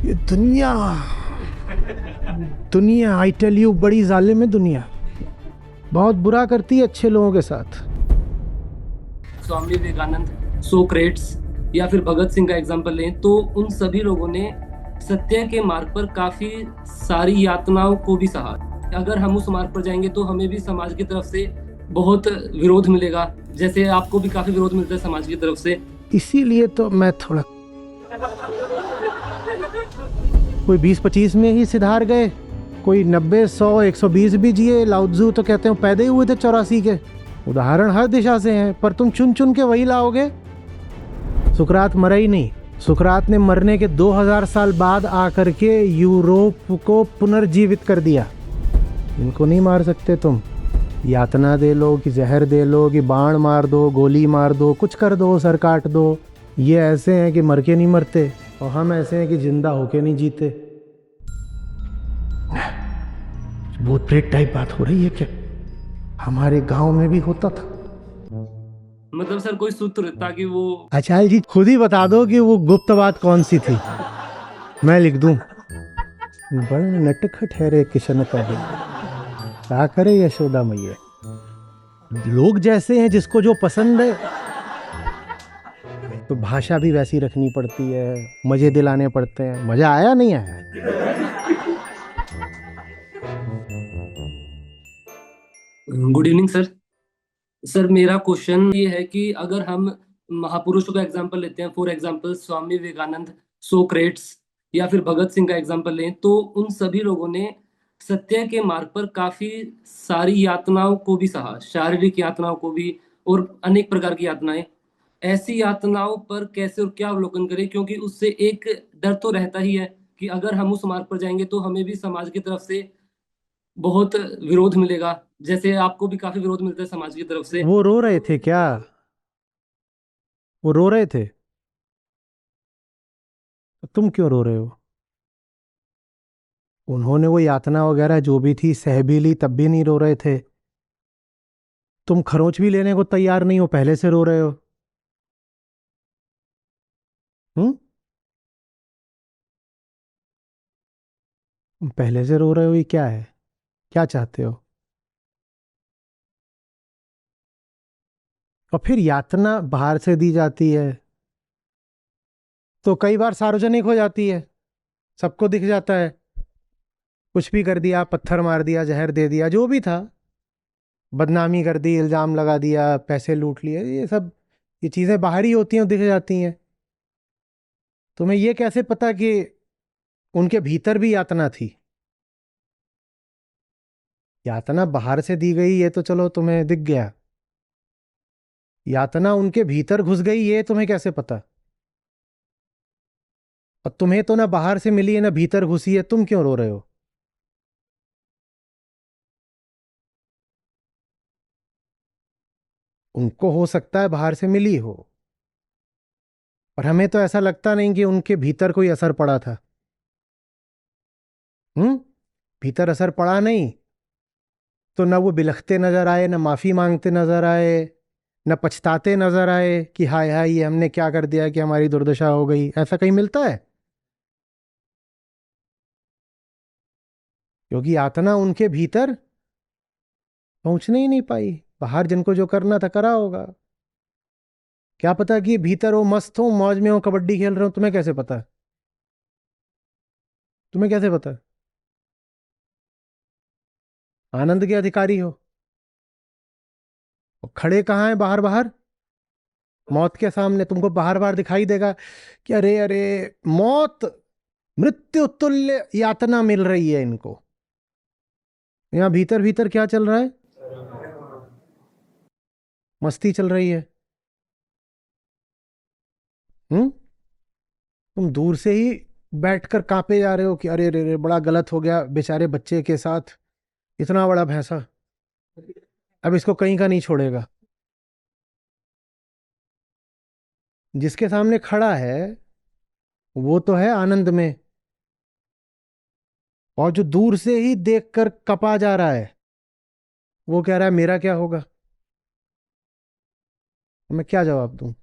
ये दुनिया दुनिया आई टेल यू बड़ी जालिम है दुनिया। बहुत बुरा करती है अच्छे लोगों के साथ। स्वामी विवेकानंद, सोक्रेट्स या फिर भगत सिंह का एग्जाम्पल लें तो उन सभी लोगों ने सत्य के मार्ग पर काफी सारी यातनाओं को भी सहा। अगर हम उस मार्ग पर जाएंगे तो हमें भी समाज की तरफ से बहुत विरोध मिलेगा, जैसे आपको भी काफी विरोध मिलता है समाज की तरफ से। इसीलिए तो मैं थोड़ा, कोई 20-25 में ही सिधार गए, कोई 90, 100, 120 भी जिए। लाउत्जू तो कहते हैं पैदा ही हुए थे 84 के। उदाहरण हर दिशा से हैं, पर तुम चुन चुन के वही लाओगे। सुकरात मरा ही नहीं। सुकरात ने मरने के 2000 साल बाद आकर के यूरोप को पुनर्जीवित कर दिया। इनको नहीं मार सकते तुम। यातना दे लो कि जहर दे लो कि बाण मार दो, गोली मार दो, कुछ कर दो, सर काट दो। ये ऐसे हैं कि मर के नहीं मरते, और हम ऐसे हैं कि जिंदा होके नहीं जीते। भूत प्रेत टाइप बात हो रही है क्या? हमारे गांव में भी होता था। मतलब सर कोई सूत्र ताकि वो। आचार्य जी खुद ही बता दो कि वो गुप्त बात कौन सी थी, मैं लिख दूं। बड़े नटखट है रे किशन का दिल, क्या करे यशोदा मैया। लोग जैसे हैं, जिसको जो पसंद है, तो भाषा भी वैसी रखनी पड़ती है, मजे दिलाने पड़ते हैं। मजा आया नहीं आया? Good evening sir. सर मेरा क्वेश्चन ये है कि अगर हम महापुरुषों का एग्जांपल लेते हैं, for example Swami Vivekananda, Socrates या फिर भगत सिंह का एग्जांपल लें तो उन सभी लोगों ने सत्य के मार्ग पर काफी सारी यातनाओं को भी सहा, शारीरिक यातनाओं को भी और अनेक प्रकार की यातनाएं। ऐसी यातनाओं पर कैसे और क्या अवलोकन करें, क्योंकि उससे एक डर तो रहता ही है कि अगर हम उस मार्ग पर जाएंगे तो हमें भी समाज की तरफ से बहुत विरोध मिलेगा, जैसे आपको भी काफी विरोध मिलता है समाज की तरफ से। वो रो रहे थे क्या? वो रो रहे थे? तुम क्यों रो रहे हो? उन्होंने वो यातना वगैरह जो भी थी सह भी ली, तब भी नहीं रो रहे थे। तुम खरोच भी लेने को तैयार नहीं हो, पहले से रो रहे हो। हम्म? तुम पहले से रो रहे हो, ये क्या है? क्या चाहते हो? और फिर यातना बाहर से दी जाती है तो कई बार सार्वजनिक हो जाती है, सबको दिख जाता है। कुछ भी कर दिया, पत्थर मार दिया, जहर दे दिया, जो भी था, बदनामी कर दी, इल्जाम लगा दिया, पैसे लूट लिए, ये सब, ये चीजें बाहर ही होती हैं, दिख जाती हैं। तुम्हें ये कैसे पता कि उनके भीतर भी यातना थी? यातना बाहर से दी गई ये तो चलो तुम्हें दिख गया, यातना उनके भीतर घुस गई ये तुम्हें कैसे पता? और तुम्हें तो ना बाहर से मिली है ना भीतर घुसी है, तुम क्यों रो रहे हो? उनको हो सकता है बाहर से मिली हो, और हमें तो ऐसा लगता नहीं कि उनके भीतर कोई असर पड़ा था। हम्म? भीतर असर पड़ा नहीं तो ना वो बिलखते नजर आए, ना माफी मांगते नजर आए, न पछताते नजर आए कि हाय हाय ये हमने क्या कर दिया कि हमारी दुर्दशा हो गई। ऐसा कहीं मिलता है? क्योंकि यातना उनके भीतर पहुंचने ही नहीं पाई। बाहर जिनको जो करना था करा होगा। क्या पता कि भीतर हो, मस्त हो, मौज में हो, कबड्डी खेल रहे हो, तुम्हें कैसे पता? तुम्हें कैसे पता? आनंद के अधिकारी हो। और खड़े कहाँ हैं? बाहर बाहर, मौत के सामने तुमको बाहर बाहर दिखाई देगा कि अरे अरे, मौत, मृत्यु तुल्य यातना मिल रही है इनको। यहाँ भीतर भीतर क्या चल रहा है? मस्ती चल रही है। हम्म? तुम दूर से ही बैठकर कांपे जा रहे हो कि अरे रे रे, बड़ा गलत हो गया बेचारे बच्चे के साथ, इतना बड़ा भैंसा, अब इसको कहीं का नहीं छोड़ेगा। जिसके सामने खड़ा है वो तो है आनंद में, और जो दूर से ही देखकर कपा जा रहा है वो कह रहा है मेरा क्या होगा। मैं क्या जवाब दूं?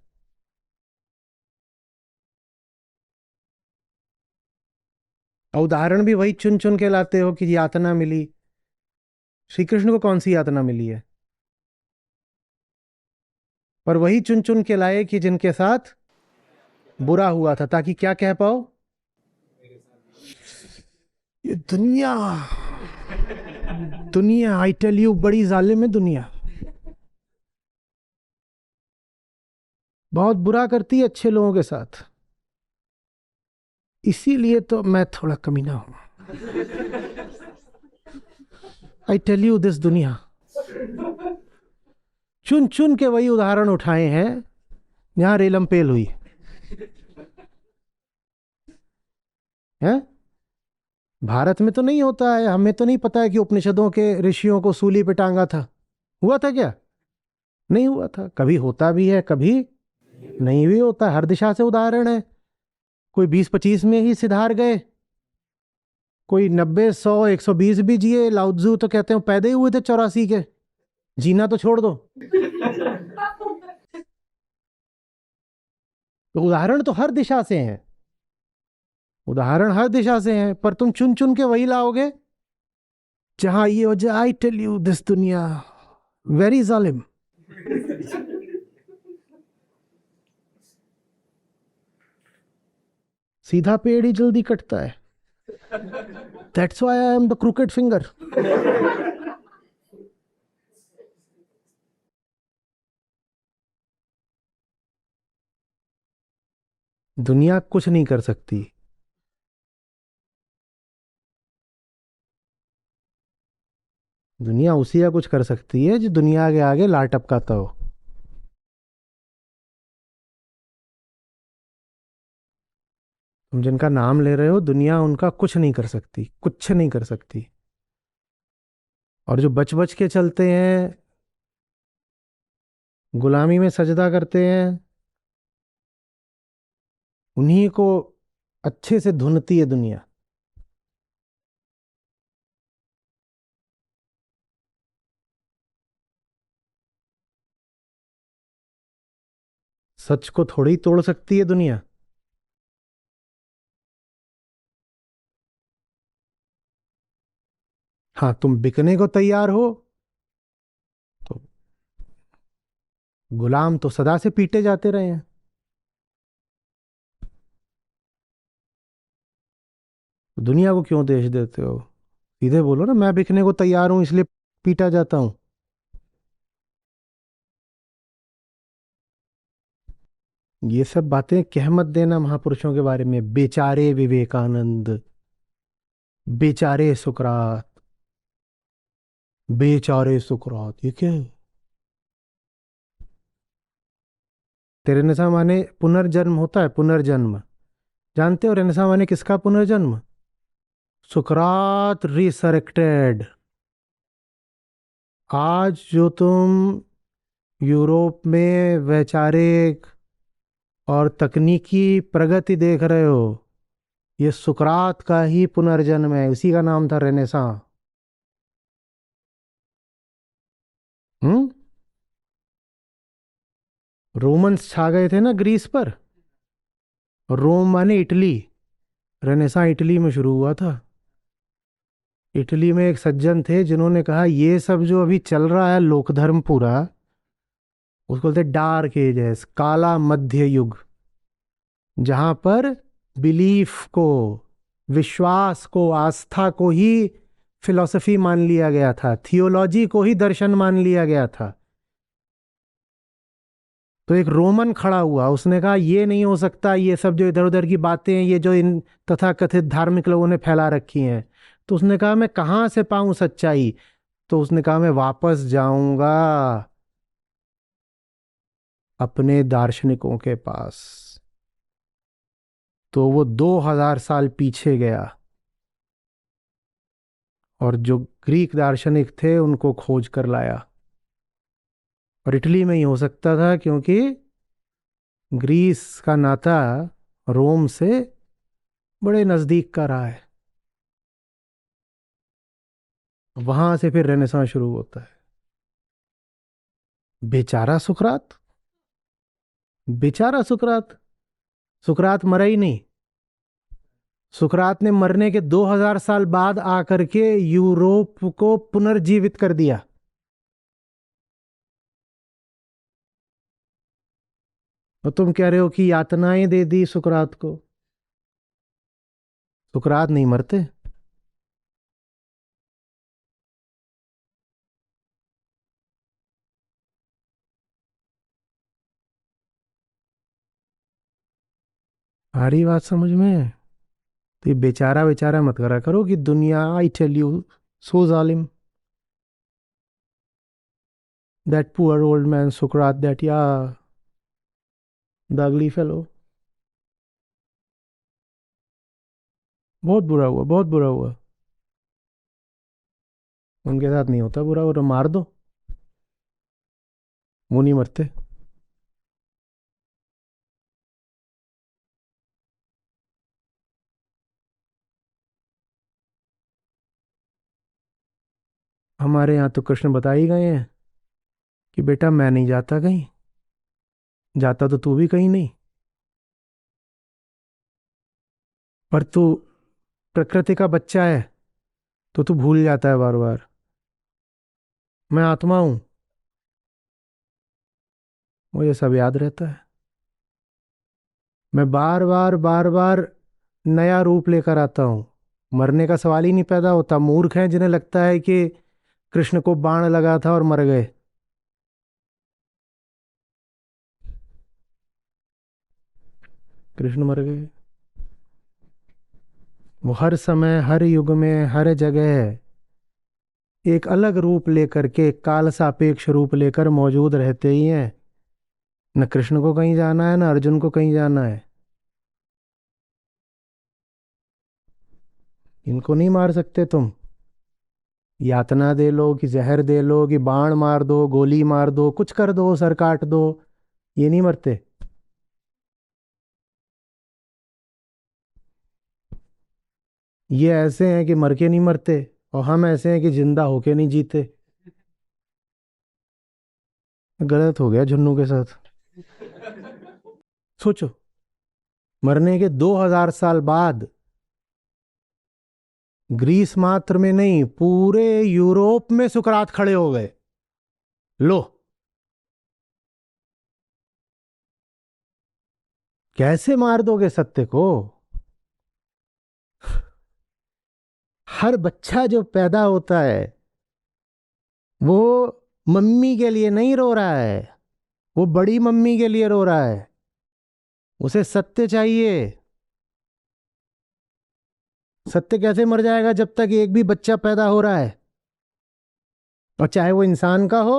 और उदाहरण भी वही चुन चुन के लाते हो कि यातना मिली। श्री कृष्ण को कौन सी यातना मिली है? पर वही चुन चुन के लाए कि जिनके साथ बुरा हुआ था, ताकि क्या कह पाओ, ये दुनिया, दुनिया आई टेल यू बड़ी जालिम है दुनिया, बहुत बुरा करती है अच्छे लोगों के साथ। इसीलिए तो मैं थोड़ा कमीना हूं। आई टेल यू दिस दुनिया। चुन चुन के वही उदाहरण उठाए हैं जहां रेलम पेल हुई है। भारत में तो नहीं होता है, हमें तो नहीं पता है कि उपनिषदों के ऋषियों को सूली पे टांगा था। हुआ था क्या? नहीं हुआ था। कभी होता भी है, कभी नहीं भी होता। हर दिशा से उदाहरण है। कोई 20-25 में ही सिधार गए, कोई 90-100-120 भी जिए। लाउत्जू तो कहते हैं पैदा ही हुए थे 84 के। जीना तो छोड़ दो। तो उदाहरण तो हर दिशा से हैं, उदाहरण हर दिशा से हैं, पर तुम चुन चुन के वही लाओगे जहां ये हो जाए। आई टेल यू दिस दुनिया वेरी जालिम। सीधा पेड़ ही जल्दी कटता है। That's why I am the crooked finger. दुनिया कुछ नहीं कर सकती। दुनिया उसी का कुछ कर सकती है जो दुनिया के आगे लार टपकाता हो। तुम जिनका नाम ले रहे हो, दुनिया उनका कुछ नहीं कर सकती, कुछ नहीं कर सकती। और जो बच बच के चलते हैं, गुलामी में सजदा करते हैं, उन्हीं को अच्छे से धुनती है दुनिया। सच को थोड़ी तोड़ सकती है दुनिया। हाँ, तुम बिकने को तैयार हो तो गुलाम तो सदा से पीटे जाते रहे हैं। दुनिया को क्यों देश देते हो? सीधे बोलो ना, मैं बिकने को तैयार हूं इसलिए पीटा जाता हूं। ये सब बातें कह मत देना महापुरुषों के बारे में। बेचारे विवेकानंद, बेचारे सुकरात, बेचारे सुकरात, ये क्या है? तेरेसा माने पुनर्जन्म होता है, पुनर्जन्म। जानते हो रेनेसा माने किसका पुनर्जन्म? सुकरात रिसरेक्टेड। आज जो तुम यूरोप में वैचारिक और तकनीकी प्रगति देख रहे हो, ये सुकरात का ही पुनर्जन्म है। उसी का नाम था रेनेसा। हम्म। रोमन्स छा गए थे ना ग्रीस पर। रोम माने इटली। रेनेसा इटली में शुरू हुआ था। इटली में एक सज्जन थे जिन्होंने कहा ये सब जो अभी चल रहा है लोक धर्म पूरा, उसको बोलते डार्क एजेस, काला मध्य युग, जहां पर बिलीफ को, विश्वास को, आस्था को ही फिलॉसफी मान लिया गया था, थियोलॉजी को ही दर्शन मान लिया गया था। तो एक रोमन खड़ा हुआ, उसने कहा ये नहीं हो सकता, ये सब जो इधर उधर की बातें हैं, ये जो इन तथाकथित धार्मिक लोगों ने फैला रखी हैं। तो उसने कहा मैं कहाँ से पाऊं सच्चाई? तो उसने कहा मैं वापस जाऊंगा अपने दार्शनिकों के पास। तो वो 2000 साल पीछे गया और जो ग्रीक दार्शनिक थे उनको खोज कर लाया। और इटली में ही हो सकता था क्योंकि ग्रीस का नाता रोम से बड़े नजदीक का रहा है। वहां से फिर रेनेसां शुरू होता है। बेचारा सुकरात, बेचारा सुकरात। सुकरात मरा ही नहीं। सुकरात ने मरने के 2000 साल बाद आकर के यूरोप को पुनर्जीवित कर दिया। और तुम कह रहे हो कि यातनाएं दे दी सुकरात को। सुकरात नहीं मरते। आ रही बात समझ में? तो ये बेचारा बेचारा मत करा करो कि दुनिया, आई टेल यू, सो जालिम। That poor old man Sukrat, that या द अगली फेलो। बहुत बुरा हुआ, बहुत बुरा हुआ। उनके साथ नहीं होता बुरा, और मार दो, वो नहीं मरते। हमारे यहाँ तो कृष्ण बता ही गए हैं कि बेटा मैं नहीं जाता कहीं, जाता तो तू भी कहीं नहीं, पर तू प्रकृति का बच्चा है तो तू भूल जाता है बार बार, मैं आत्मा हूं, मुझे सब याद रहता है। मैं बार बार नया रूप लेकर आता हूं। मरने का सवाल ही नहीं पैदा होता। मूर्ख हैं जिन्हें लगता है कि कृष्ण को बाण लगा था और मर गए। कृष्ण मर गए। वो हर समय, हर युग में, हर जगह एक अलग रूप लेकर के, काल सापेक्ष रूप लेकर मौजूद रहते ही हैं। न कृष्ण को कहीं जाना है, न अर्जुन को कहीं जाना है। इनको नहीं मार सकते तुम। यातना दे लो कि जहर दे लो कि बाण मार दो, गोली मार दो, कुछ कर दो, सर काट दो, ये नहीं मरते। ये ऐसे हैं कि मर के नहीं मरते, और हम ऐसे हैं कि जिंदा होके नहीं जीते। गलत हो गया झुन्नू के साथ। सोचो, मरने के 2000 साल बाद ग्रीस मात्र में नहीं, पूरे यूरोप में सुकरात खड़े हो गए। लो, कैसे मार दोगे सत्य को? हर बच्चा जो पैदा होता है वो मम्मी के लिए नहीं रो रहा है, वो बड़ी मम्मी के लिए रो रहा है। उसे सत्य चाहिए। सत्य कैसे मर जाएगा जब तक एक भी बच्चा पैदा हो रहा है? और चाहे वो इंसान का हो,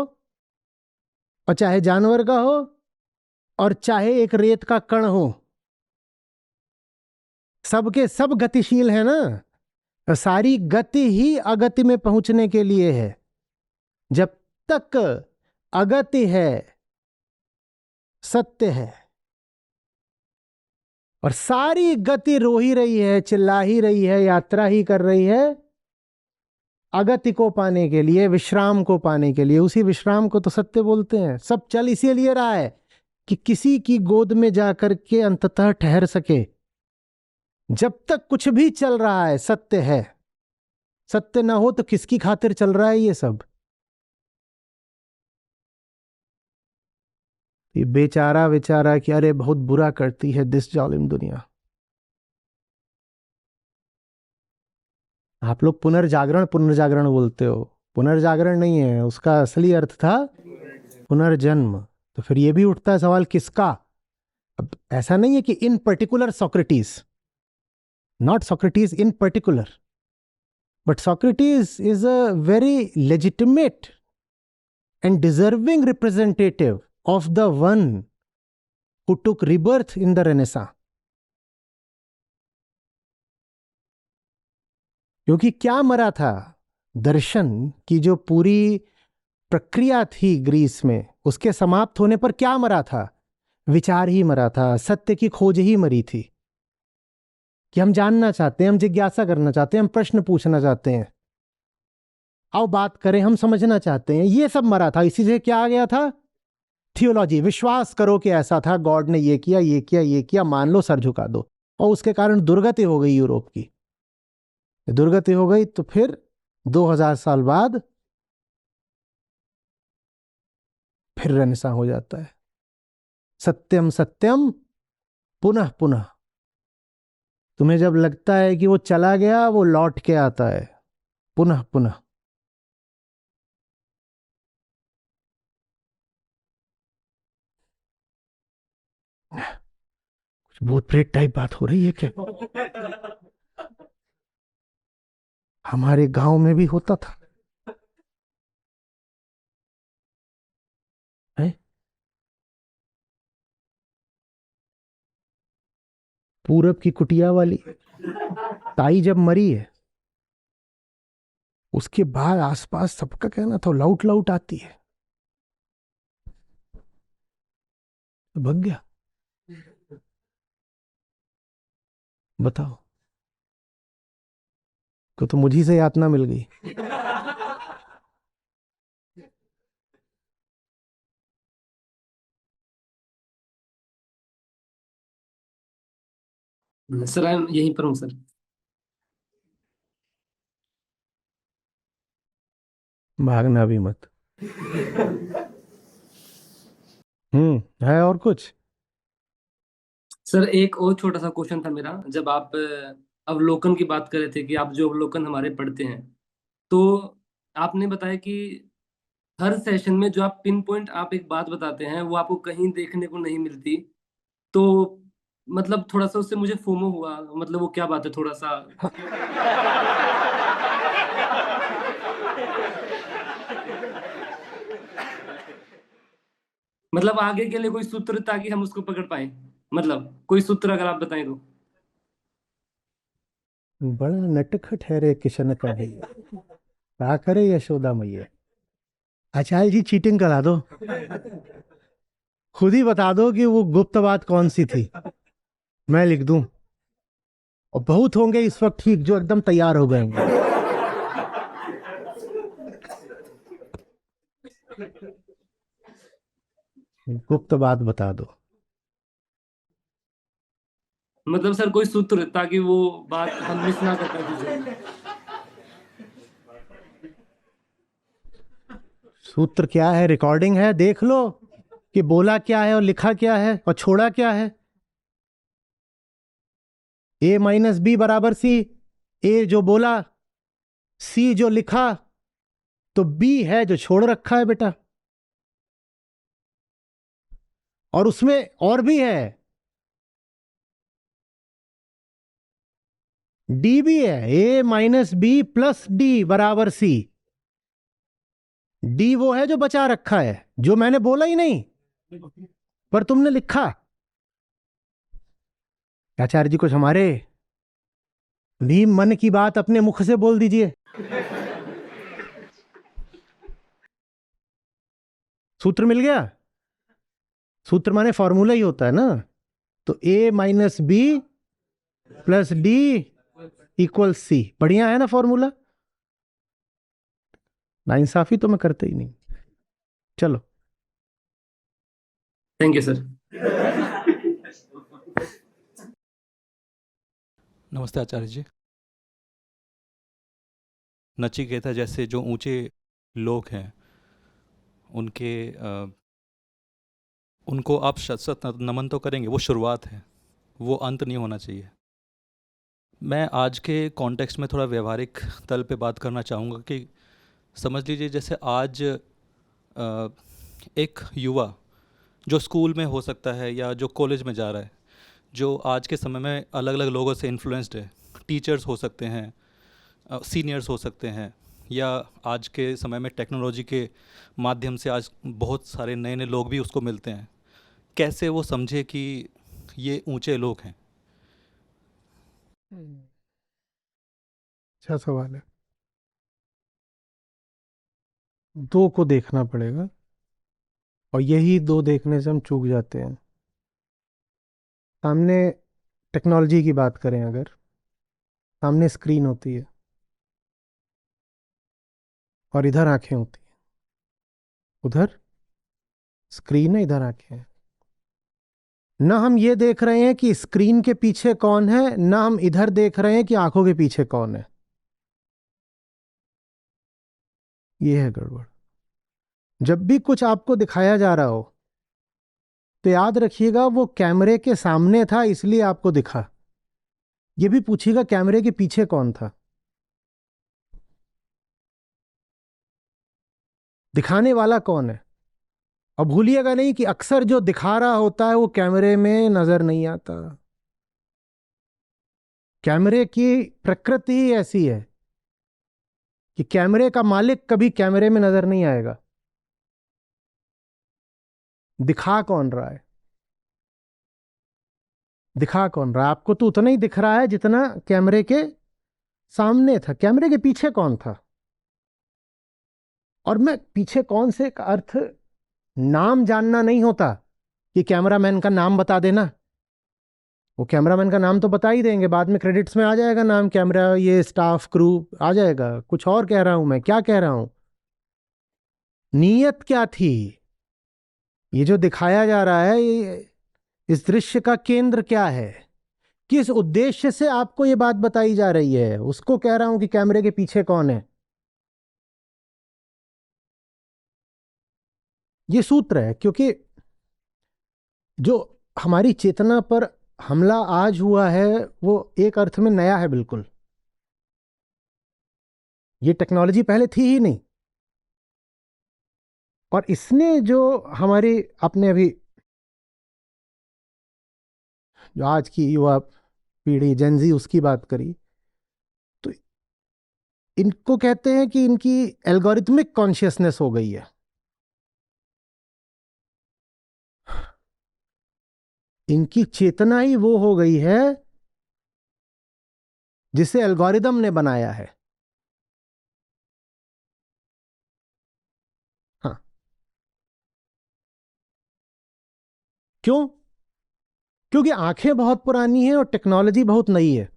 और चाहे जानवर का हो, और चाहे एक रेत का कण हो, सबके सब गतिशील है ना। सारी गति ही अगति में पहुंचने के लिए है। जब तक अगति है, सत्य है। और सारी गति रो ही रही है, चिल्ला ही रही है, यात्रा ही कर रही है अगति को पाने के लिए, विश्राम को पाने के लिए। उसी विश्राम को तो सत्य बोलते हैं। सब चल इसीलिए रहा है कि किसी की गोद में जाकर के अंततः ठहर सके। जब तक कुछ भी चल रहा है सत्य है। सत्य ना हो तो किसकी खातिर चल रहा है ये सब? ये बेचारा बेचारा कि अरे बहुत बुरा करती है दिस जालिम दुनिया। आप लोग पुनर्जागरण पुनर्जागरण बोलते हो। पुनर्जागरण नहीं है, उसका असली अर्थ था पुनर्जन्म। तो फिर ये भी उठता है सवाल किसका? अब ऐसा नहीं है कि इन particular Socrates, not Socrates in particular, but Socrates is a very legitimate and deserving representative of the one who took rebirth in the Renaissance. क्योंकि क्या मरा था? दर्शन की जो पूरी प्रक्रिया थी ग्रीस में, उसके समाप्त होने पर क्या मरा था? विचार ही मरा था। सत्य की खोज ही मरी थी कि हम जानना चाहते हैं, हम जिज्ञासा करना चाहते हैं, हम प्रश्न पूछना चाहते हैं, आओ बात करें, हम समझना चाहते हैं। ये सब मरा था। इसी से क्या आ गया था? थियोलॉजी। विश्वास करो कि ऐसा था, गॉड ने ये किया, ये किया, ये किया, मान लो, सर झुका दो। और उसके कारण दुर्गति हो गई यूरोप की। दुर्गति हो गई तो फिर 2000 साल बाद फिर रेनेसां हो जाता है। सत्यम सत्यम पुनः पुनः। तुम्हें जब लगता है कि वो चला गया, वो लौट के आता है पुनः पुनः। कुछ भूत प्रेत टाइप बात हो रही है क्या? हमारे गांव में भी होता था है? पूरब की कुटिया वाली ताई जब मरी है, उसके बाद आसपास सबका कहना था लाउट लाउट आती है, तो भग गया। बताओ, को तो मुझी से यातना मिल गई। सर आई यहीं पर हूँ सर। भागना भी मत। है और कुछ? सर एक और छोटा सा क्वेश्चन था मेरा, जब आप अवलोकन की बात कर रहे थे कि आप जो अवलोकन हमारे पढ़ते हैं, तो आपने बताया कि हर सेशन में जो आप पिन पॉइंट आप एक बात बताते हैं वो आपको कहीं देखने को नहीं मिलती। तो मतलब थोड़ा सा उससे मुझे फोमो हुआ, मतलब वो क्या बात है थोड़ा सा। मतलब आगे के लिए कोई सूत्र ताकि हम उसको पकड़ पाए, मतलब कोई सूत्र अगर आप बताएं तो। बड़ा नटखट है रे किशन का भैया, क्या करे यशोदा मैया। आचार्य जी चीटिंग करा दो, खुद ही बता दो कि वो गुप्त बात कौन सी थी, मैं लिख दूं। और बहुत होंगे इस वक्त ठीक जो एकदम तैयार हो गए होंगे। गुप्त बात बता दो। मतलब सर कोई सूत्र ताकि वो बात हम मिस ना कर पाए फ्यूचर में। सूत्र क्या है? रिकॉर्डिंग है, देख लो कि बोला क्या है और लिखा क्या है और छोड़ा क्या है। ए माइनस बी बराबर सी, ए जो बोला, सी जो लिखा, तो बी है जो छोड़ रखा है बेटा। और उसमें और भी है, डी भी है। ए माइनस बी प्लस डी बराबर सी। डी वो है जो बचा रखा है, जो मैंने बोला ही नहीं पर तुमने लिखा। आचार्य जी कुछ हमारे भी मन की बात अपने मुख से बोल दीजिए। सूत्र मिल गया? सूत्र माने फॉर्मूला ही होता है ना। तो A minus B plus D equal C, बढ़िया है ना फॉर्मूला। नाइंसाफी तो मैं करते ही नहीं। चलो। Thank you sir. नमस्ते आचार्य जी। नचिकेता जैसे जो ऊंचे लोग हैं उनके उनको आप शत शत नमन तो करेंगे, वो शुरुआत है, वो अंत नहीं होना चाहिए। मैं आज के कॉन्टेक्स्ट में थोड़ा व्यवहारिक तल पे बात करना चाहूँगा कि समझ लीजिए जैसे आज एक युवा जो स्कूल में हो सकता है या जो कॉलेज में जा रहा है, जो आज के समय में अलग अलग लोगों से इन्फ्लुएंस्ड है, टीचर्स हो सकते हैं, सीनियर्स हो सकते हैं, या आज के समय में टेक्नोलॉजी के माध्यम से आज बहुत सारे नए नए लोग भी उसको मिलते हैं। कैसे वो समझे कि ये ऊंचे लोग हैं? अच्छा सवाल है। दो को देखना पड़ेगा, और यही दो देखने से हम चूक जाते हैं। सामने टेक्नोलॉजी की बात करें अगर, सामने स्क्रीन होती है और इधर आंखें होती हैं। उधर स्क्रीन है, इधर आंखें हैं। ना हम ये देख रहे हैं कि स्क्रीन के पीछे कौन है, ना हम इधर देख रहे हैं कि आंखों के पीछे कौन है। ये है गड़बड़। जब भी कुछ आपको दिखाया जा रहा हो तो याद रखिएगा वो कैमरे के सामने था इसलिए आपको दिखा। ये भी पूछिएगा कैमरे के पीछे कौन था। दिखाने वाला कौन है। और भूलिएगा नहीं कि अक्सर जो दिखा रहा होता है वो कैमरे में नजर नहीं आता। कैमरे की प्रकृति ही ऐसी है कि कैमरे का मालिक कभी कैमरे में नजर नहीं आएगा। दिखा कौन रहा है, दिखा कौन रहा है। आपको तो उतना ही दिख रहा है जितना कैमरे के सामने था। कैमरे के पीछे कौन था। और मैं पीछे कौन से का अर्थ नाम जानना नहीं होता कि कैमरामैन का नाम बता देना। वो कैमरामैन का नाम तो बता ही देंगे, बाद में क्रेडिट्स में आ जाएगा नाम, कैमरा ये स्टाफ क्रू आ जाएगा। कुछ और कह रहा हूं मैं, क्या कह रहा हूं, नीयत क्या थी। ये जो दिखाया जा रहा है, इस दृश्य का केंद्र क्या है, किस उद्देश्य से आपको ये बात बताई जा रही है, उसको कह रहा हूं कि कैमरे के पीछे कौन है। ये सूत्र है। क्योंकि जो हमारी चेतना पर हमला आज हुआ है वो एक अर्थ में नया है बिल्कुल। ये टेक्नोलॉजी पहले थी ही नहीं। और इसने जो हमारी अपने अभी जो आज की युवा पीढ़ी जेनजी उसकी बात करी, तो इनको कहते हैं कि इनकी एल्गोरिथमिक कॉन्शियसनेस हो गई है। इनकी चेतना ही वो हो गई है जिसे एल्गोरिदम ने बनाया है। हाँ। क्यों? क्योंकि आंखें बहुत पुरानी हैं और टेक्नोलॉजी बहुत नई है।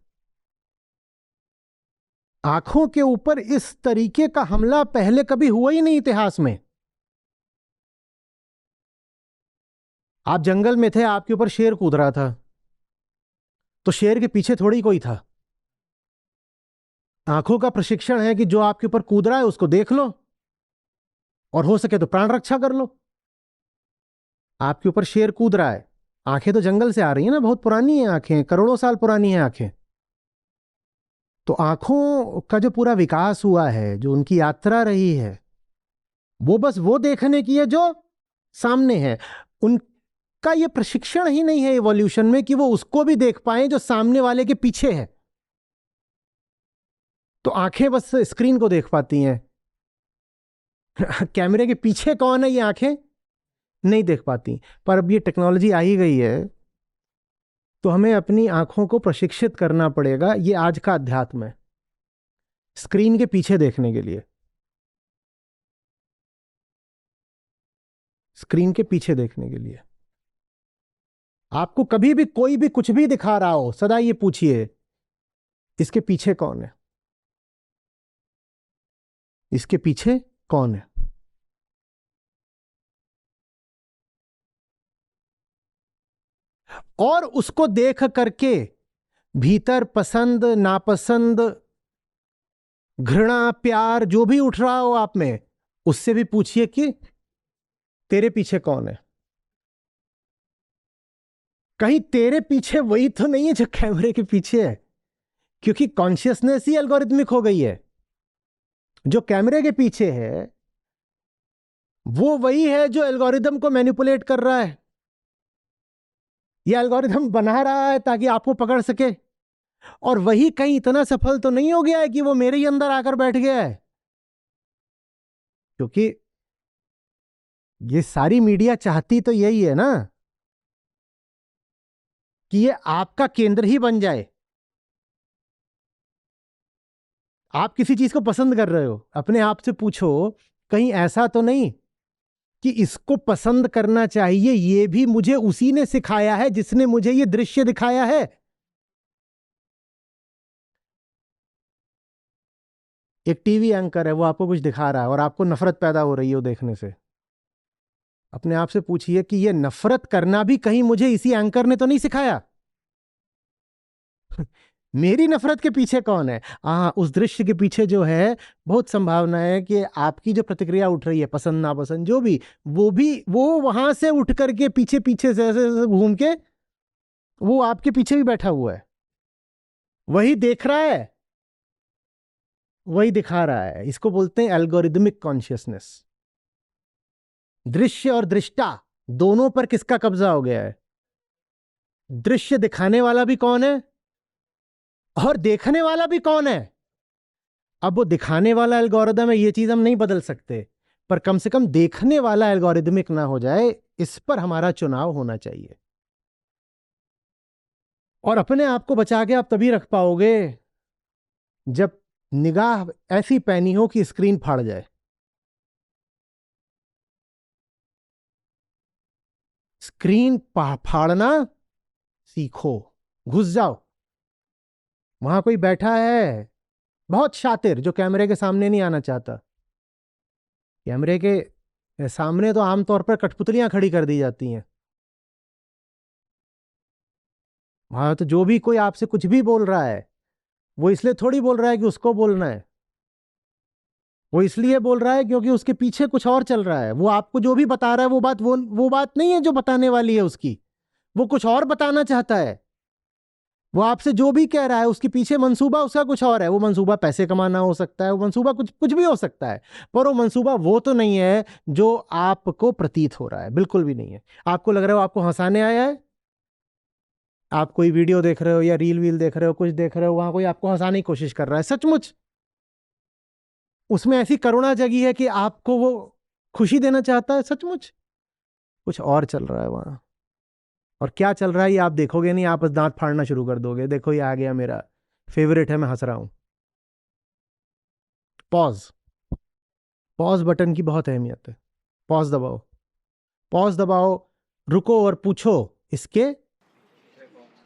आंखों के ऊपर इस तरीके का हमला पहले कभी हुआ ही नहीं इतिहास में। आप जंगल में थे, आपके ऊपर शेर कूद रहा था, तो शेर के पीछे थोड़ी कोई था। आंखों का प्रशिक्षण है कि जो आपके ऊपर कूद रहा है उसको देख लो और हो सके तो प्राण रक्षा कर लो। आपके ऊपर शेर कूद रहा है, आंखें तो जंगल से आ रही है ना, बहुत पुरानी है आंखें, करोड़ों साल पुरानी है आंखें। तो आंखों का जो पूरा विकास हुआ है, जो उनकी यात्रा रही है, वो बस वो देखने की है जो सामने है। उनका ये प्रशिक्षण ही नहीं है इवोल्यूशन में कि वो उसको भी देख पाए जो सामने वाले के पीछे है। तो आंखें बस स्क्रीन को देख पाती हैं। कैमरे के पीछे कौन है ये आंखें नहीं देख पाती। पर अब ये टेक्नोलॉजी आ ही गई है तो हमें अपनी आंखों को प्रशिक्षित करना पड़ेगा। ये आज का अध्यात्म है, स्क्रीन के पीछे देखने के लिए, स्क्रीन के पीछे देखने के लिए। आपको कभी भी कोई भी कुछ भी दिखा रहा हो, सदा ये पूछिए इसके पीछे कौन है, इसके पीछे कौन है। और उसको देख करके भीतर पसंद नापसंद घृणा प्यार जो भी उठ रहा हो आप में, उससे भी पूछिए कि तेरे पीछे कौन है। कहीं तेरे पीछे वही तो नहीं है जो कैमरे के पीछे है। क्योंकि कॉन्शियसनेस ही एल्गोरिथमिक हो गई है। जो कैमरे के पीछे है वो वही है जो एल्गोरिदम को मैनिपुलेट कर रहा है। ये एल्गोरिदम बना रहा है ताकि आपको पकड़ सके। और वही कहीं इतना सफल तो नहीं हो गया है कि वो मेरे ही अंदर आकर बैठ गया है। क्योंकि ये सारी मीडिया चाहती तो यही है ना कि ये आपका केंद्र ही बन जाए। आप किसी चीज को पसंद कर रहे हो, अपने आप से पूछो कहीं ऐसा तो नहीं कि इसको पसंद करना चाहिए ये भी मुझे उसी ने सिखाया है जिसने मुझे ये दृश्य दिखाया है। एक टीवी एंकर है, वो आपको कुछ दिखा रहा है और आपको नफरत पैदा हो रही है वो देखने से। अपने आप से पूछिए कि ये नफरत करना भी कहीं मुझे इसी एंकर ने तो नहीं सिखाया। मेरी नफरत के पीछे कौन है? उस दृश्य के पीछे जो है, बहुत संभावना है कि आपकी जो प्रतिक्रिया उठ रही है, पसंद नापसंद जो भी वो वहां से उठ करके पीछे पीछे से ऐसे घूम के वो आपके पीछे भी बैठा हुआ है, वही देख रहा है, वही दिखा रहा है। इसको बोलते हैं एल्गोरिदमिक कॉन्शियसनेस। दृश्य और दृष्टा दोनों पर किसका कब्जा हो गया है? दृश्य दिखाने वाला भी कौन है और देखने वाला भी कौन है? अब वो दिखाने वाला एल्गोरिदम है, ये चीज हम नहीं बदल सकते, पर कम से कम देखने वाला एल्गोरिदमिक ना हो जाए, इस पर हमारा चुनाव होना चाहिए। और अपने आप को बचा के आप तभी रख पाओगे जब निगाह ऐसी पैनी हो कि स्क्रीन फाड़ जाए। स्क्रीन फाड़ना सीखो, घुस जाओ। वहां कोई बैठा है बहुत शातिर जो कैमरे के सामने नहीं आना चाहता। कैमरे के सामने तो आमतौर पर कठपुतलियां खड़ी कर दी जाती हैं। वहां तो जो भी कोई आपसे कुछ भी बोल रहा है, वो इसलिए थोड़ी बोल रहा है कि उसको बोलना है, वो इसलिए बोल रहा है क्योंकि उसके पीछे कुछ और चल रहा है। वो आपको जो भी बता रहा है वो बात नहीं है जो बताने वाली है उसकी, वो कुछ और बताना चाहता है। वो आपसे जो भी कह रहा है उसके पीछे मंसूबा उसका कुछ और है। वो मंसूबा पैसे कमाना हो सकता है, वो मंसूबा कुछ कुछ भी हो सकता है, पर वो मंसूबा वो तो नहीं है जो आपको प्रतीत हो रहा है, बिल्कुल भी नहीं है। आपको लग रहा है वो आपको हंसाने आया है, आप कोई वीडियो देख रहे हो या रील वील देख रहे हो, कुछ देख रहे हो, वहां कोई आपको हंसाने की कोशिश कर रहा है, सचमुच उसमें ऐसी करुणा जगी है कि आपको वो खुशी देना चाहता है, सचमुच कुछ और चल रहा है वहां। और क्या चल रहा है ये आप देखोगे नहीं, आप बस दांत फाड़ना शुरू कर दोगे। देखो ये आ गया, मेरा फेवरेट है, मैं हंस रहा हूं। पॉज, पॉज बटन की बहुत अहमियत है। पॉज दबाओ, पॉज दबाओ, रुको और पूछो इसके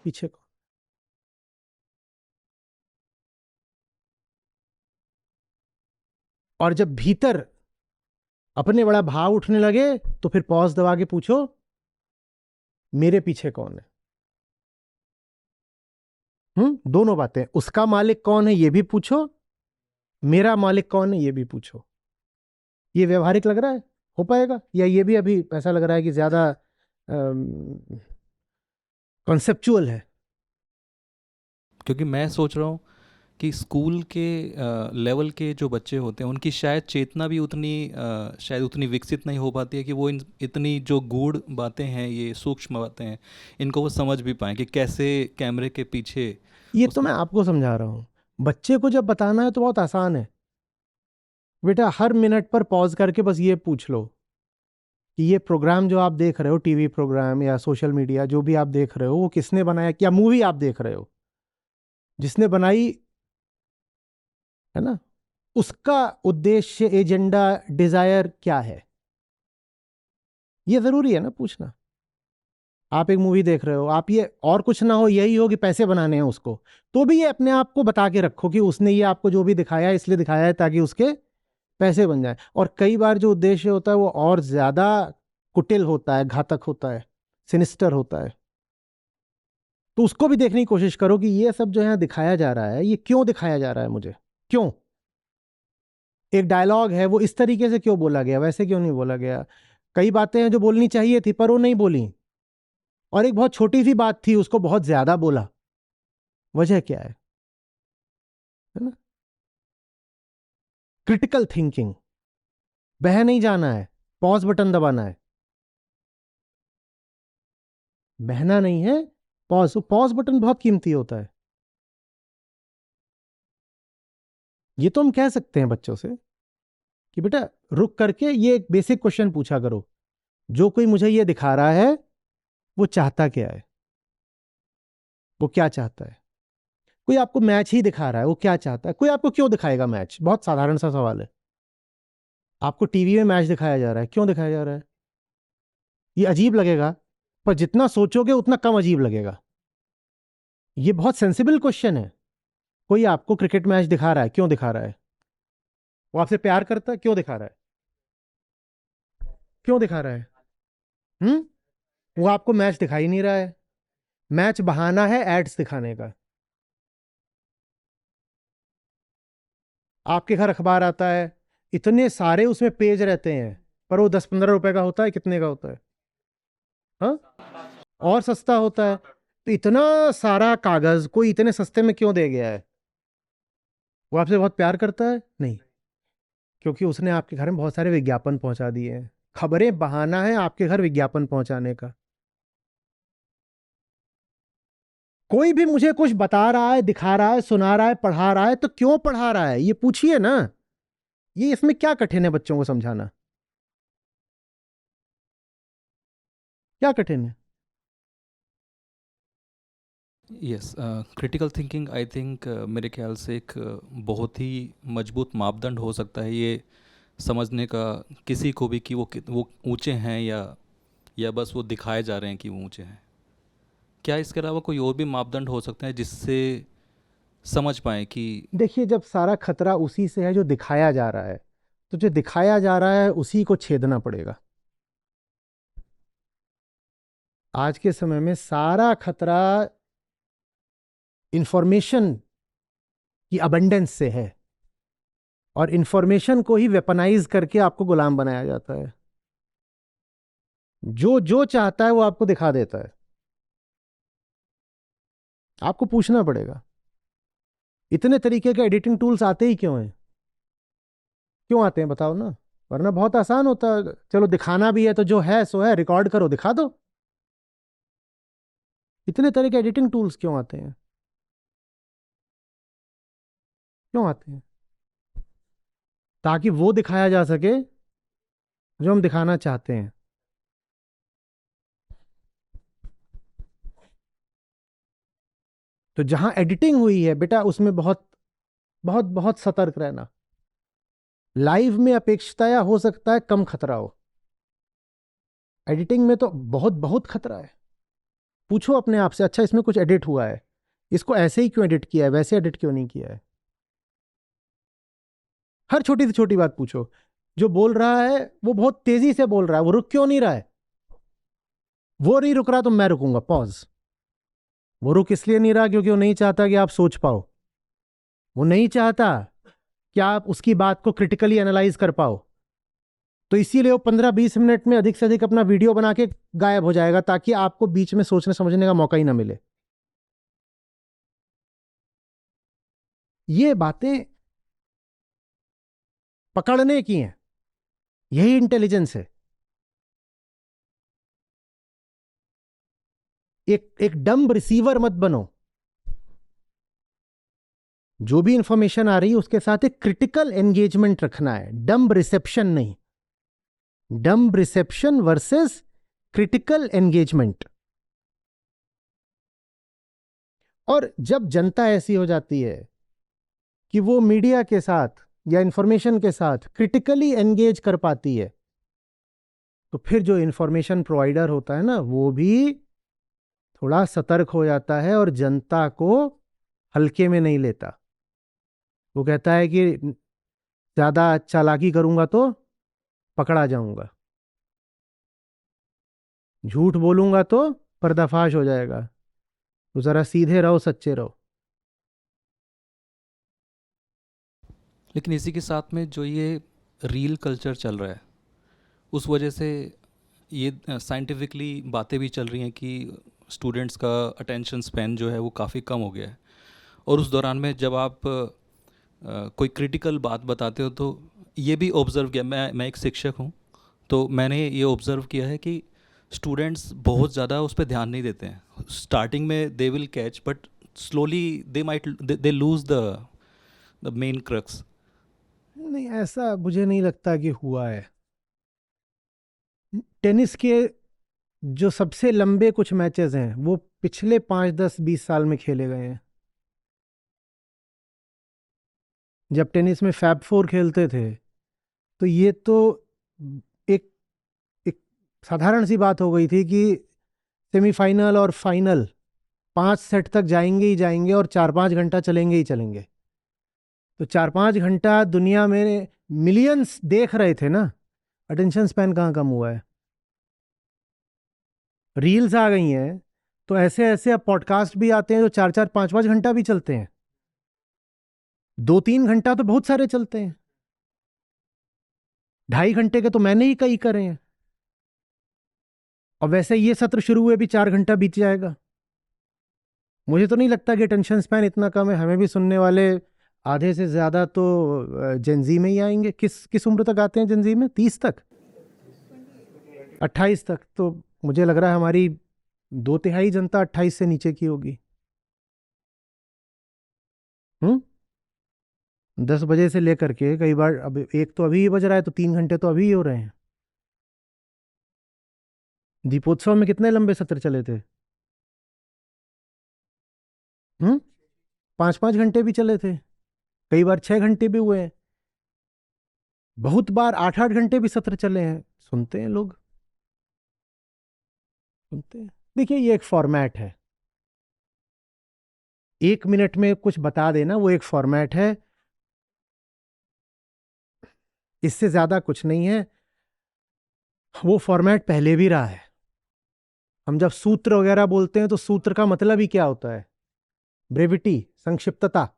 पीछे को। और जब भीतर अपने बड़ा भाव उठने लगे तो फिर पॉज दबा के पूछो मेरे पीछे कौन है। दोनों बातें, उसका मालिक कौन है ये भी पूछो, मेरा मालिक कौन है ये भी पूछो। ये व्यवहारिक लग रहा है? हो पाएगा? या ये भी अभी ऐसा लग रहा है कि ज्यादा कॉन्सेप्चुअल है? क्योंकि मैं सोच रहा हूँ कि स्कूल के लेवल के जो बच्चे होते हैं उनकी शायद चेतना भी शायद उतनी विकसित नहीं हो पाती है कि वो इतनी जो गूढ़ बातें हैं, ये सूक्ष्म बातें हैं, इनको वो समझ भी पाएँ कि कैसे कैमरे के पीछे ये तो मैं आपको समझा रहा हूं। बच्चे को जब बताना है तो बहुत आसान है। बेटा हर मिनट पर पॉज करके बस ये पूछ लो कि ये प्रोग्राम जो आप देख रहे हो, टीवी प्रोग्राम या सोशल मीडिया जो भी आप देख रहे हो, वो किसने बनाया? क्या मूवी आप देख रहे हो, जिसने बनाई है ना, उसका उद्देश्य, एजेंडा, डिजायर क्या है? ये जरूरी है ना पूछना। आप एक मूवी देख रहे हो, आप ये और कुछ ना हो, यही हो कि पैसे बनाने हैं उसको, तो भी ये अपने आप को बता के रखो कि उसने ये आपको जो भी दिखाया है इसलिए दिखाया है ताकि उसके पैसे बन जाए। और कई बार जो उद्देश्य होता है वो और ज्यादा कुटिल होता है, घातक होता है, सिनिस्टर होता है। तो उसको भी देखने की कोशिश करो कि ये सब जो है दिखाया जा रहा है, ये क्यों दिखाया जा रहा है मुझे, क्यों? एक डायलॉग है, वो इस तरीके से क्यों बोला गया, वैसे क्यों नहीं बोला गया? कई बातें हैं जो बोलनी चाहिए थी पर वो नहीं बोली, और एक बहुत छोटी सी बात थी उसको बहुत ज्यादा बोला, वजह क्या है ना? क्रिटिकल थिंकिंग, बह नहीं जाना है, पॉज बटन दबाना है, बहना नहीं है। पॉज, पॉज बटन बहुत कीमती होता है। ये तो हम कह सकते हैं बच्चों से कि बेटा रुक करके ये एक बेसिक क्वेश्चन पूछा करो, जो कोई मुझे ये दिखा रहा है वो चाहता क्या है, वो क्या चाहता है? कोई आपको मैच ही दिखा रहा है, वो क्या चाहता है? कोई आपको क्यों दिखाएगा मैच? बहुत साधारण सा सवाल है। आपको टीवी में मैच दिखाया जा रहा है, क्यों दिखाया जा रहा है? ये अजीब लगेगा, पर जितना सोचोगे उतना कम अजीब लगेगा। ये बहुत सेंसिबल क्वेश्चन है। कोई आपको क्रिकेट मैच दिखा रहा है, क्यों दिखा रहा है? वो आपसे प्यार करता है, क्यों दिखा रहा है? क्यों दिखा रहा है? वो आपको मैच दिखाई नहीं रहा है। मैच बहाना है एड्स दिखाने का। आपके घर अखबार आता है, इतने सारे उसमें पेज रहते हैं, पर वो 10-15 रुपए का होता है, कितने का होता है? हाँ, और सस्ता होता है। तो इतना सारा कागज कोई इतने सस्ते में क्यों दे गया है? वो आपसे बहुत प्यार करता है? नहीं, क्योंकि उसने आपके घर में बहुत सारे विज्ञापन पहुंचा दिए हैं। खबरें बहाना है आपके घर विज्ञापन पहुंचाने का। कोई भी मुझे कुछ बता रहा है, दिखा रहा है, सुना रहा है, पढ़ा रहा है, तो क्यों पढ़ा रहा है ये पूछिए ना। ये इसमें क्या कठिन है बच्चों को समझाना? क्या कठिन है? Yes, critical thinking I think मेरे ख्याल से एक बहुत ही मजबूत मापदंड हो सकता है ये समझने का किसी को भी कि वो ऊंचे हैं या बस वो दिखाए जा रहे हैं कि वो ऊंचे हैं। क्या इसके अलावा कोई और भी मापदंड हो सकते हैं जिससे समझ पाएँ कि देखिए, जब सारा खतरा उसी से है जो दिखाया जा रहा है, तो जो दिखाया जा रहा है उसी को छेदना पड़ेगा। आज के समय में सारा खतरा इंफॉर्मेशन की अबंडेंस से है, और इंफॉर्मेशन को ही वेपनाइज करके आपको गुलाम बनाया जाता है। जो जो चाहता है वो आपको दिखा देता है। आपको पूछना पड़ेगा, इतने तरीके के एडिटिंग टूल्स आते ही क्यों हैं? क्यों आते हैं बताओ ना। वरना बहुत आसान होता है, चलो दिखाना भी है तो जो है सो है, रिकॉर्ड करो दिखा दो। इतने तरह के एडिटिंग टूल्स क्यों आते हैं? क्यों आते हैं? ताकि वो दिखाया जा सके जो हम दिखाना चाहते हैं। तो जहां एडिटिंग हुई है बेटा, उसमें बहुत बहुत बहुत सतर्क रहना। लाइव में अपेक्षाया हो सकता है कम खतरा हो, एडिटिंग में तो बहुत बहुत खतरा है। पूछो अपने आप से, अच्छा इसमें कुछ एडिट हुआ है, इसको ऐसे ही क्यों एडिट किया है, वैसे एडिट क्यों नहीं किया है? हर छोटी से छोटी बात पूछो। जो बोल रहा है वो बहुत तेजी से बोल रहा है, वो रुक क्यों नहीं रहा है? वो नहीं रुक रहा तो मैं रुकूंगा, पॉज। वो रुक इसलिए नहीं रहा क्योंकि वो नहीं चाहता कि आप सोच पाओ। वो नहीं चाहता कि आप उसकी बात को क्रिटिकली एनालाइज कर पाओ। तो इसीलिए वो 15-20 मिनट में अधिक से अधिक अपना वीडियो बना के गायब हो जाएगा, ताकि आपको बीच में सोचने समझने का मौका ही ना मिले। ये बातें पकड़ने की हैं, यही इंटेलिजेंस है। एक डम्ब रिसीवर मत बनो। जो भी इंफॉर्मेशन आ रही है उसके साथ एक क्रिटिकल एंगेजमेंट रखना है, डम्ब रिसेप्शन नहीं। Dumb reception versus critical engagement. और जब जनता ऐसी हो जाती है कि वो मीडिया के साथ या इंफॉर्मेशन के साथ क्रिटिकली एंगेज कर पाती है, तो फिर जो इंफॉर्मेशन प्रोवाइडर होता है ना, वो भी थोड़ा सतर्क हो जाता है और जनता को हल्के में नहीं लेता। वो कहता है कि ज्यादा चालाकी करूंगा तो पकड़ा जाऊंगा, झूठ बोलूंगा तो पर्दाफाश हो जाएगा, तो जरा सीधे रहो, सच्चे रहो। लेकिन इसी के साथ में जो ये रील कल्चर चल रहा है उस वजह से ये साइंटिफिकली बातें भी चल रही हैं कि स्टूडेंट्स का अटेंशन स्पैन जो है वो काफ़ी कम हो गया है। और उस दौरान में जब आप कोई क्रिटिकल बात बताते हो तो ये भी ऑब्ज़र्व किया, मैं एक शिक्षक हूँ, तो मैंने ये ऑब्ज़र्व किया है कि स्टूडेंट्स बहुत ज़्यादा उस पर ध्यान नहीं देते हैं। स्टार्टिंग में they will catch but slowly they lose the main crux. नहीं, ऐसा मुझे नहीं लगता कि हुआ है। टेनिस के जो सबसे लंबे कुछ मैचेस हैं वो पिछले 5-10-20 साल में खेले गए हैं। जब टेनिस में फैब फोर खेलते थे, तो ये तो एक एक साधारण सी बात हो गई थी कि सेमीफाइनल और फाइनल 5 सेट तक जाएंगे ही जाएंगे और 4-5 घंटा चलेंगे ही चलेंगे। तो 4-5 घंटा दुनिया में मिलियंस देख रहे थे ना। अटेंशन स्पैन कहाँ कम हुआ है? रील्स आ गई हैं, तो ऐसे ऐसे अब पॉडकास्ट भी आते हैं जो 4-4 5-5 घंटा भी चलते हैं। 2-3 घंटा तो बहुत सारे चलते हैं। 2.5 घंटे के तो मैंने ही कई करे हैं। और वैसे ये सत्र शुरू हुए भी 4 घंटा बीत जाएगा। मुझे तो नहीं लगता कि अटेंशन स्पैन इतना कम है। हमें भी सुनने वाले आधे से ज्यादा तो जेंजी में ही आएंगे। किस किस उम्र तक आते हैं जेंजी में? 30 तक, 28 तक। तो मुझे लग रहा है हमारी 2/3 जनता 28 से नीचे की होगी। 10 बजे से लेकर के कई बार, अब एक तो अभी ही बज रहा है, तो 3 घंटे तो अभी ही हो रहे हैं। दीपोत्सव में कितने लंबे सत्र चले थे? 5-5 घंटे भी चले थे, कई बार 6 घंटे भी हुए हैं, बहुत बार 8-8 घंटे भी सत्र चले हैं। सुनते हैं लोग, सुनते हैं। देखिए, ये एक फॉर्मेट है। 1 मिनट में कुछ बता देना, वो एक फॉर्मेट है, इससे ज्यादा कुछ नहीं है। वो फॉर्मेट पहले भी रहा है। हम जब सूत्र वगैरह बोलते हैं तो सूत्र का मतलब ही क्या होता है? ब्रेविटी, संक्षिप्तता।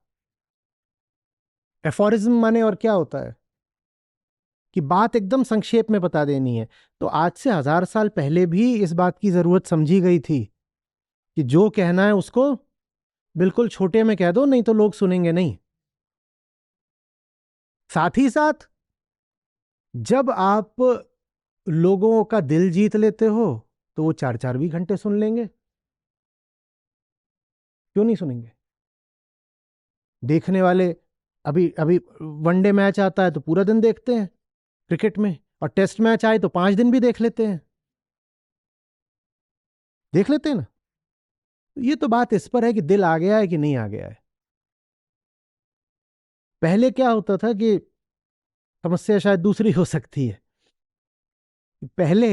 एफोरिज्म माने और क्या होता है? कि बात एकदम संक्षेप में बता देनी है। तो आज से 1000 साल पहले भी इस बात की जरूरत समझी गई थी कि जो कहना है उसको बिल्कुल छोटे में कह दो, नहीं तो लोग सुनेंगे नहीं। साथ ही साथ जब आप लोगों का दिल जीत लेते हो तो वो 4-4 भी घंटे सुन लेंगे। क्यों नहीं सुनेंगे? देखने वाले अभी अभी वनडे मैच आता है तो पूरा दिन देखते हैं क्रिकेट में, और टेस्ट मैच आए तो 5 दिन भी देख लेते हैं। देख लेते हैं ना। ये तो बात इस पर है कि दिल आ गया है कि नहीं आ गया है। पहले क्या होता था कि समस्या शायद दूसरी हो सकती है। पहले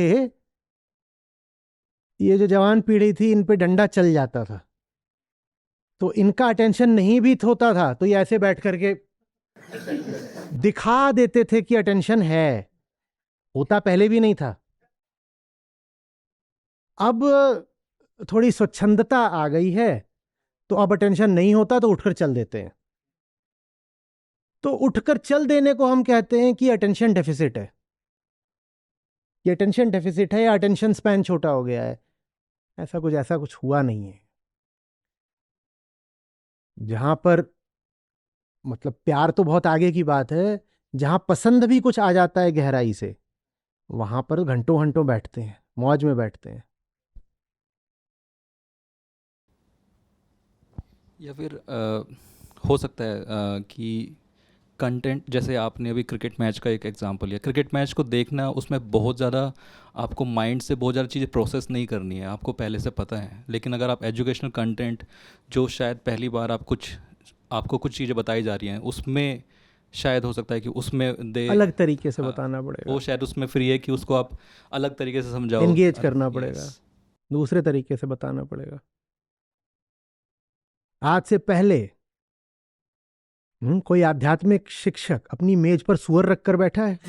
ये जो जवान पीढ़ी थी, इन पे डंडा चल जाता था तो इनका अटेंशन नहीं भी होता था, तो ये ऐसे बैठ करके दिखा देते थे कि अटेंशन है। होता पहले भी नहीं था। अब थोड़ी स्वच्छंदता आ गई है, तो अब अटेंशन नहीं होता तो उठकर चल देते हैं। तो उठकर चल देने को हम कहते हैं कि अटेंशन डेफिसिट है। ये अटेंशन डेफिसिट है या अटेंशन स्पैन छोटा हो गया है? ऐसा कुछ हुआ नहीं है। जहां पर मतलब प्यार तो बहुत आगे की बात है, जहां पसंद भी कुछ आ जाता है गहराई से, वहां पर घंटों घंटों बैठते हैं, मौज में बैठते हैं। या फिर हो सकता है कि कंटेंट, जैसे आपने अभी क्रिकेट मैच का एक एग्जांपल लिया, क्रिकेट मैच को देखना, उसमें बहुत ज़्यादा आपको माइंड से बहुत ज़्यादा चीज़ें प्रोसेस नहीं करनी है, आपको पहले से पता है। लेकिन अगर आप एजुकेशनल कंटेंट, जो शायद पहली बार आपको कुछ चीज़ें बताई जा रही हैं, उसमें शायद हो सकता है कि उसमें अलग तरीके से हाँ, बताना पड़ेगा, वो शायद उसमें फ्री है कि उसको आप अलग तरीके से समझाओ, एंगेज करना पड़ेगा, यस। दूसरे तरीके से बताना पड़ेगा। आज से पहले कोई आध्यात्मिक शिक्षक अपनी मेज पर सुअर रखकर बैठा है?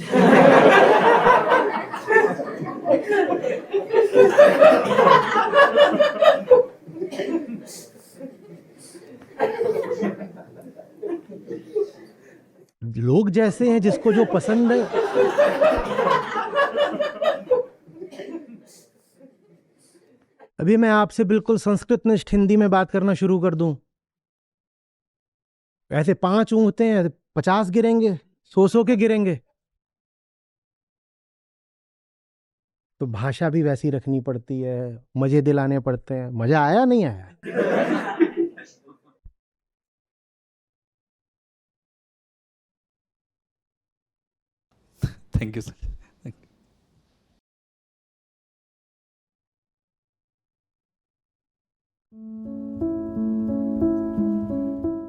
लोग जैसे हैं, जिसको जो पसंद है। अभी मैं आपसे बिल्कुल संस्कृतनिष्ठ हिंदी में बात करना शुरू कर दूं, ऐसे 5 ऊँगते हैं, 50 गिरेंगे, 100 के गिरेंगे। तो भाषा भी वैसी रखनी पड़ती है, मजे दिलाने पड़ते हैं। मजा आया नहीं आया? Thank you sir.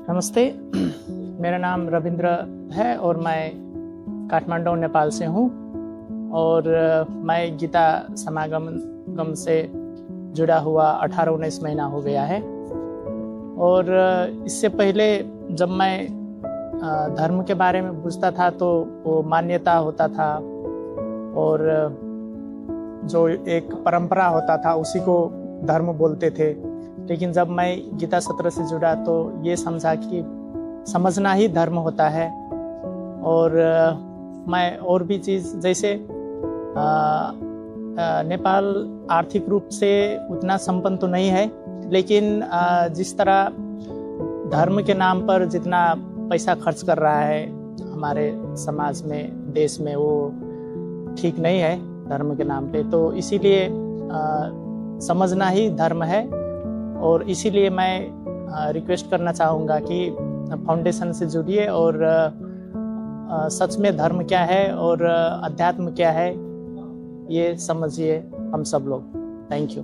नमस्ते, मेरा नाम रविंद्र है और मैं काठमांडू नेपाल से हूँ। और मैं गीता समागम से जुड़ा हुआ 18-19 महीना हो गया है। और इससे पहले जब मैं धर्म के बारे में पूछता था तो वो मान्यता होता था, और जो एक परंपरा होता था उसी को धर्म बोलते थे। लेकिन जब मैं गीता सत्र से जुड़ा तो ये समझा कि समझना ही धर्म होता है। और मैं और भी चीज़ जैसे नेपाल आर्थिक रूप से उतना संपन्न तो नहीं है, लेकिन जिस तरह धर्म के नाम पर जितना पैसा खर्च कर रहा है हमारे समाज में, देश में, वो ठीक नहीं है धर्म के नाम पे। तो इसीलिए समझना ही धर्म है। और इसीलिए मैं रिक्वेस्ट करना चाहूँगा कि फाउंडेशन से जुड़िए और सच में धर्म क्या है और अध्यात्म क्या है ये समझिए हम सब लोग। Thank you.